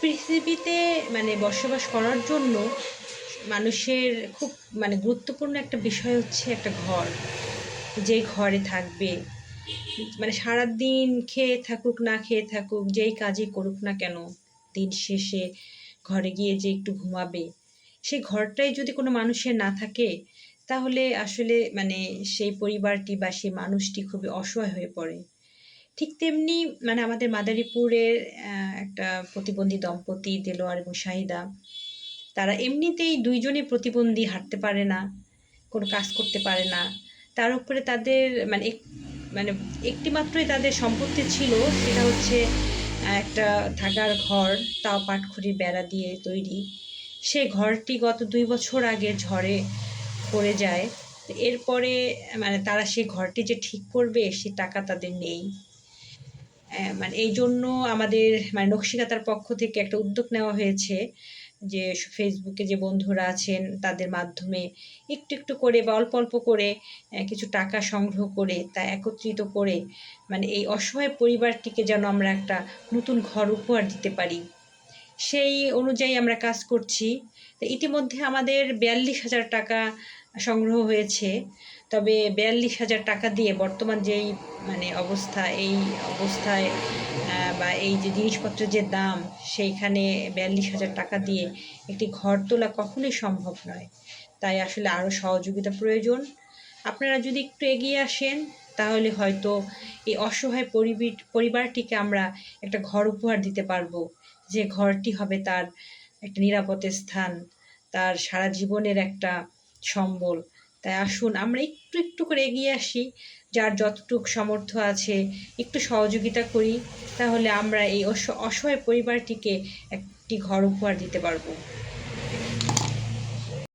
পৃথিবীতে বসবাস করার জন্য মানুষের খুব গুরুত্বপূর্ণ একটা বিষয় হচ্ছে একটা ঘর। যে ঘরে থাকবে, সারাদিন খেয়ে থাকুক না খেয়ে থাকুক, যেই কাজই করুক না কেন, দিন শেষে ঘরে গিয়ে যে একটু ঘুমাবে, সেই ঘরটাই যদি কোনো মানুষের না থাকে, তাহলে আসলে সেই পরিবারটি বা সেই মানুষটি খুবই অসহায় হয়ে পড়ে। ঠিক তেমনি আমাদের মাদারীপুরের একটা প্রতিবন্ধী দম্পতি দেলোয়ার এবং শাহিদা, তারা এমনিতেই দুইজনই প্রতিবন্ধী, হাঁটতে পারে না, কোনো কাজ করতে পারে না। তার উপরে তাদের একটি মাত্রই তাদের সম্পত্তি ছিল, সেটা হচ্ছে একটা থাকার ঘর, তাও পাটখড়ির বেড়া দিয়ে তৈরি। সেই ঘরটি গত 2 বছর আগে ঝড়ে পড়ে যায়। এরপরে তারা সেই ঘরটি যে ঠিক করবে সে টাকা তাদের নেই। এই জন্য আমাদের নকশিকাতার পক্ষ থেকে একটা উদ্যোগ নেওয়া হয়েছে যে ফেসবুকে যে বন্ধুরা আছেন তাদের মাধ্যমে একটু একটু করে বা অল্প অল্প করে কিছু টাকা সংগ্রহ করে তা একত্রিত করে এই অসহায় পরিবারটিকে যেন আমরা একটা নতুন ঘর উপহার দিতে পারি, সেই অনুযায়ী আমরা কাজ করছি। তো ইতিমধ্যে আমাদের 42,000 টাকা সংগ্রহ হয়েছে। তবে 42,000 টাকা দিয়ে বর্তমান যেই অবস্থা, এই অবস্থায় বা এই যে জিনিসপত্রের যে দাম, সেইখানে 42,000 টাকা দিয়ে একটি ঘর তোলা কখনোই সম্ভব নয়। তাই আসলে আরও সহযোগিতা প্রয়োজন। আপনারা যদি একটু এগিয়ে আসেন, তাহলে হয়তো এই অসহায় পরিবারটিকে আমরা একটা ঘর উপহার দিতে পারবো, যে ঘরটি হবে তার একটা নিরাপদ স্থান, তার সারা জীবনের একটা সম্বল। তাই আসুন আমরা একটু একটু করে এগিয়ে আসি, যার যতটুকু সামর্থ্য আছে একটু সহযোগিতা করি, তাহলে আমরা এই অসহায় পরিবারটিকে একটি ঘর উপহার দিতে পারবো।